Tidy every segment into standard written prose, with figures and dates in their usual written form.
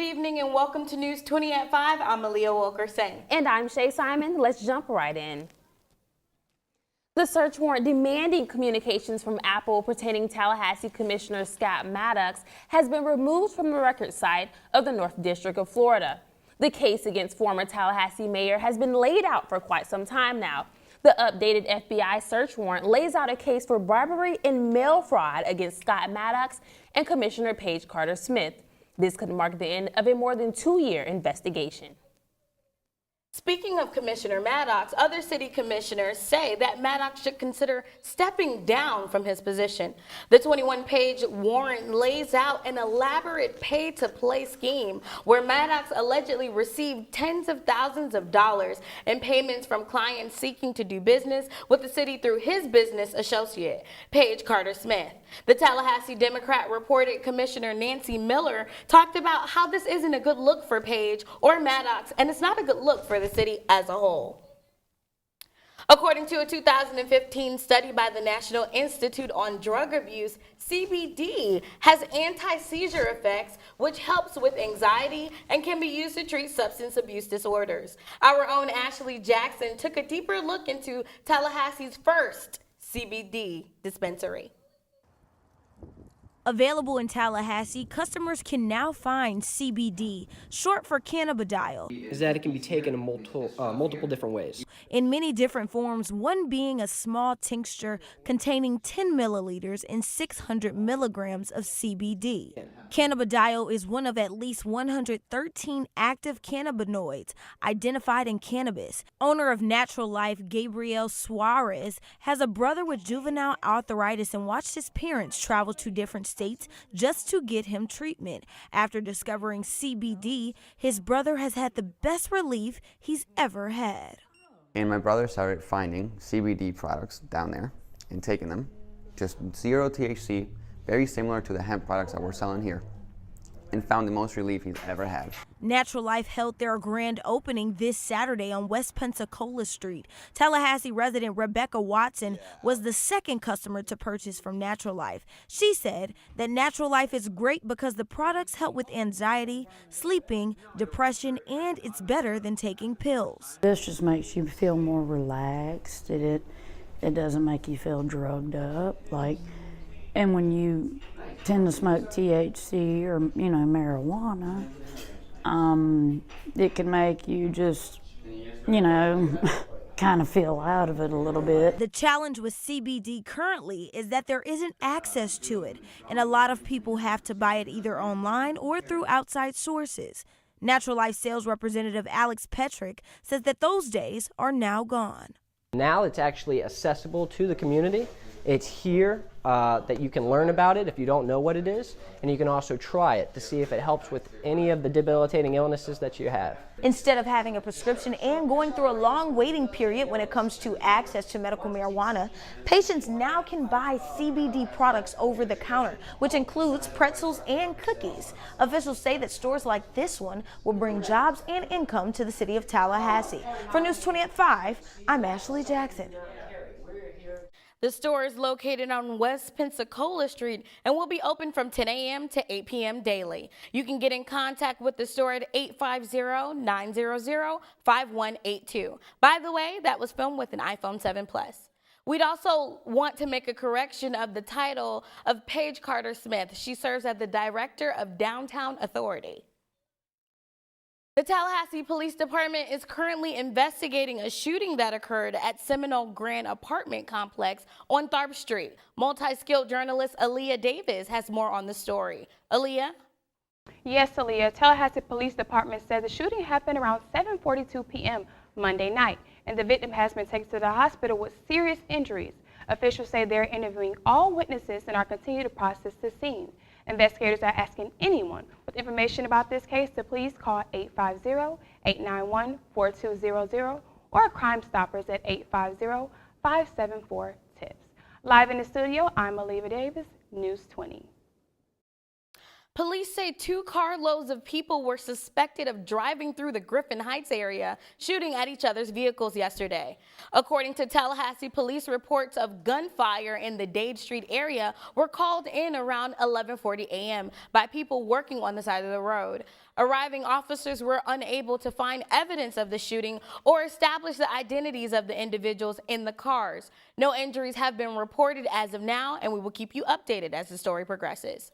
evening and welcome to News 20 at 5. I'm Aaliyah Wilkerson. And I'm Shay Simon. Let's jump right in. The search warrant demanding communications from Apple pertaining Tallahassee Commissioner Scott Maddox has been removed from the record site of the North District of Florida. The case against former Tallahassee mayor has been laid out for quite some time now. The updated FBI search warrant lays out a case for bribery and mail fraud against Scott Maddox and Commissioner Paige Carter Smith. This could mark the end of a more than 2-year investigation. Speaking of Commissioner Maddox, other city commissioners say that Maddox should consider stepping down from his position. The 21-page warrant lays out an elaborate pay-to-play scheme where Maddox allegedly received tens of thousands of dollars in payments from clients seeking to do business with the city through his business associate, Paige Carter Smith. The Tallahassee Democrat reported Commissioner Nancy Miller talked about how this isn't a good look for Paige or Maddox, and it's not a good look for the city as a whole. According to a 2015 study by the National Institute on Drug Abuse, CBD has anti-seizure effects, which helps with anxiety and can be used to treat substance abuse disorders. Our own Ashley Jackson took a deeper look into Tallahassee's first CBD dispensary. Available in Tallahassee, customers can now find CBD, short for cannabidiol. Is that it can be taken in multiple different ways. In many different forms, one being a small tincture containing 10 milliliters and 600 milligrams of CBD. Cannabidiol is one of at least 113 active cannabinoids identified in cannabis. Owner of Natural Life, Gabriel Suarez, has a brother with juvenile arthritis and watched his parents travel to different states just to get him treatment. After discovering CBD, his brother has had the best relief he's ever had. And my brother started finding CBD products down there and taking them, just 0 THC, very similar to the hemp products that we're selling here, and found the most relief he's ever had. Natural Life held their grand opening this Saturday on West Pensacola Street. Tallahassee resident Rebecca Watson was the second customer to purchase from Natural Life. She said that Natural Life is great because the products help with anxiety, sleeping, depression, and it's better than taking pills. This just makes you feel more relaxed. It doesn't make you feel drugged up. And when you tend to smoke THC or, marijuana, it can make you just, kind of feel out of it a little bit. The challenge with CBD currently is that there isn't access to it, and a lot of people have to buy it either online or through outside sources. Natural Life sales representative Alex Petrick says that those days are now gone. Now it's actually accessible to the community. It's here that you can learn about it if you don't know what it is, and you can also try it to see if it helps with any of the debilitating illnesses that you have. Instead of having a prescription and going through a long waiting period when it comes to access to medical marijuana, patients now can buy CBD products over the counter, which includes pretzels and cookies. Officials say that stores like this one will bring jobs and income to the city of Tallahassee. For News 20 at 5, I'm Ashley Jackson. The store is located on West Pensacola Street and will be open from 10 a.m. to 8 p.m. daily. You can get in contact with the store at 850-900-5182. By the way, that was filmed with an iPhone 7 Plus. We'd also want to make a correction of the title of Paige Carter Smith. She serves as the Director of Downtown Authority. The Tallahassee Police Department is currently investigating a shooting that occurred at Seminole Grand Apartment Complex on Tharp Street. Multi-skilled journalist Aaliyah Davis has more on the story. Aaliyah? Yes, Aaliyah. Tallahassee Police Department said the shooting happened around 7:42 p.m. Monday night, and the victim has been taken to the hospital with serious injuries. Officials say they're interviewing all witnesses and are continuing to process the scene. Investigators are asking anyone with information about this case to please call 850-891-4200 or Crime Stoppers at 850-574-TIPS. Live in the studio, I'm Aaliyah Davis, News 20. Police say 2 carloads of people were suspected of driving through the Griffin Heights area, shooting at each other's vehicles yesterday. According to Tallahassee police, reports of gunfire in the Dade Street area were called in around 11:40 a.m. by people working on the side of the road. Arriving officers were unable to find evidence of the shooting or establish the identities of the individuals in the cars. No injuries have been reported as of now, and we will keep you updated as the story progresses.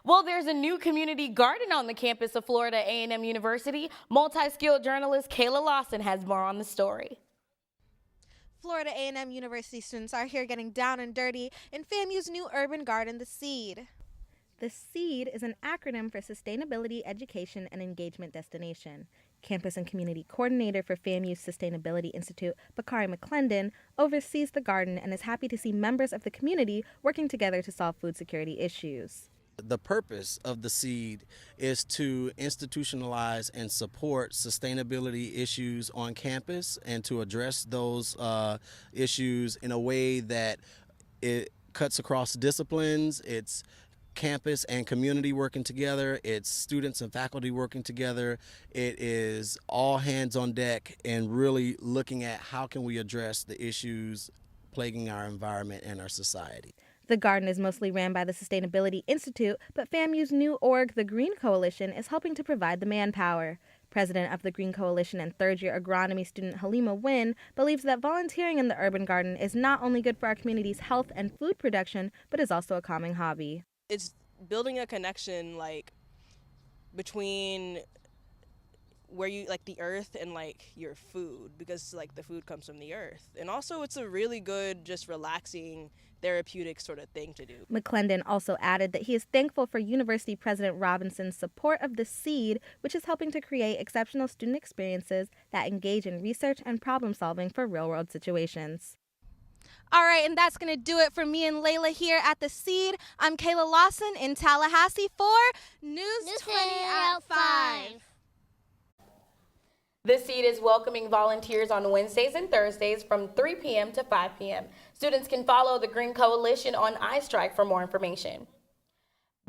Well, there's a new community garden on the campus of Florida A&M University. Multi-skilled journalist Kayla Lawson has more on the story. Florida A&M University students are here getting down and dirty in FAMU's new urban garden, The Seed. The Seed is an acronym for Sustainability, Education, and Engagement Destination. Campus and Community Coordinator for FAMU's Sustainability Institute, Bakari McClendon, oversees the garden and is happy to see members of the community working together to solve food security issues. The purpose of the Seed is to institutionalize and support sustainability issues on campus and to address those issues in a way that it cuts across disciplines. It's campus and community working together. It's students and faculty working together. It is all hands on deck and really looking at how can we address the issues plaguing our environment and our society. The garden is mostly ran by the Sustainability Institute, but FAMU's new org, the Green Coalition, is helping to provide the manpower. President of the Green Coalition and third-year agronomy student Halima Wynn believes that volunteering in the urban garden is not only good for our community's health and food production, but is also a calming hobby. It's building a connection between where you the earth and your food, because the food comes from the earth, and also it's a really good, just relaxing, therapeutic sort of thing to do. McClendon also added that he is thankful for University President Robinson's support of the Seed, which is helping to create exceptional student experiences that engage in research and problem solving for real-world situations. All right, and that's going to do it for me and Layla here at the Seed. I'm Kayla Lawson in Tallahassee for News 20 at 5. The Seed is welcoming volunteers on Wednesdays and Thursdays from 3 p.m. to 5 p.m. Students can follow the Green Coalition on iStrike for more information.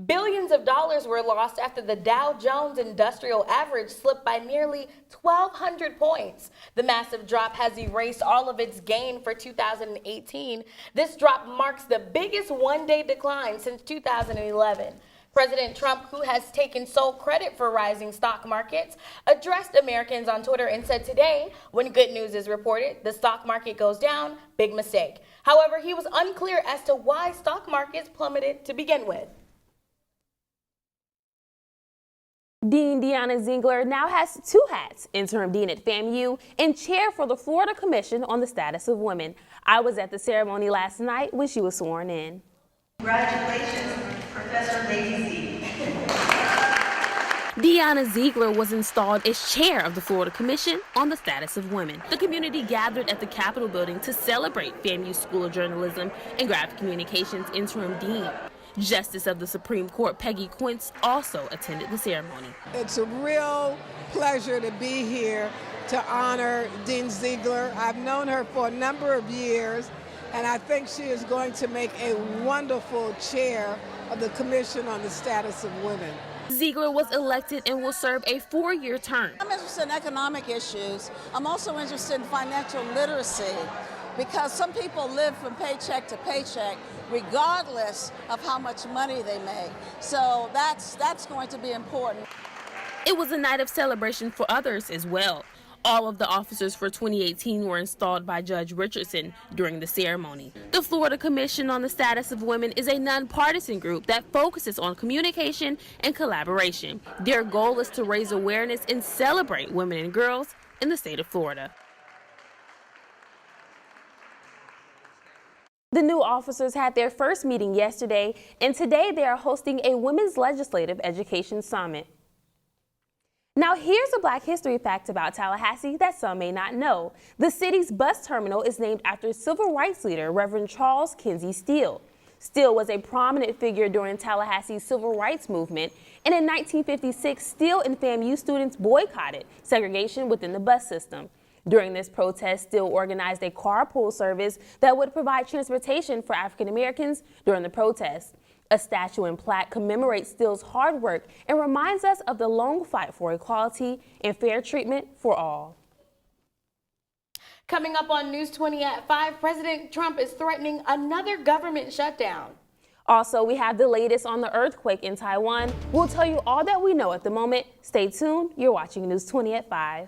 Billions of dollars were lost after the Dow Jones Industrial Average slipped by nearly 1,200 points. The massive drop has erased all of its gain for 2018. This drop marks the biggest one-day decline since 2011. President Trump, who has taken sole credit for rising stock markets, addressed Americans on Twitter and said today, when good news is reported, the stock market goes down, big mistake. However, he was unclear as to why stock markets plummeted to begin with. Dean Deanna Ziegler now has 2 hats, interim dean at FAMU and chair for the Florida Commission on the Status of Women. I was at the ceremony last night when she was sworn in. Congratulations, Professor Lady Z. Deanna Ziegler was installed as chair of the Florida Commission on the Status of Women. The community gathered at the Capitol building to celebrate FAMU School of Journalism and Graphic Communications interim dean. Justice of the Supreme Court Peggy Quince also attended the ceremony. It's a real pleasure to be here to honor Dean Ziegler. I've known her for a number of years, and I think she is going to make a wonderful chair of the Commission on the Status of Women. Ziegler was elected and will serve a 4-year term. I'm interested in economic issues. I'm also interested in financial literacy, because some people live from paycheck to paycheck regardless of how much money they make. So that's going to be important. It was a night of celebration for others as well. All of the officers for 2018 were installed by Judge Richardson during the ceremony. The Florida Commission on the Status of Women is a nonpartisan group that focuses on communication and collaboration. Their goal is to raise awareness and celebrate women and girls in the state of Florida. The new officers had their first meeting yesterday, and today they are hosting a Women's Legislative Education Summit. Now here's a Black history fact about Tallahassee that some may not know. The city's bus terminal is named after civil rights leader Reverend Charles Kinsey Steele. Steele was a prominent figure during Tallahassee's civil rights movement, and in 1956, Steele and FAMU students boycotted segregation within the bus system. During this protest, Steele organized a carpool service that would provide transportation for African Americans during the protest. A statue and plaque commemorates Steele's hard work and reminds us of the long fight for equality and fair treatment for all. Coming up on News 20 at 5, President Trump is threatening another government shutdown. Also, we have the latest on the earthquake in Taiwan. We'll tell you all that we know at the moment. Stay tuned. You're watching News 20 at 5.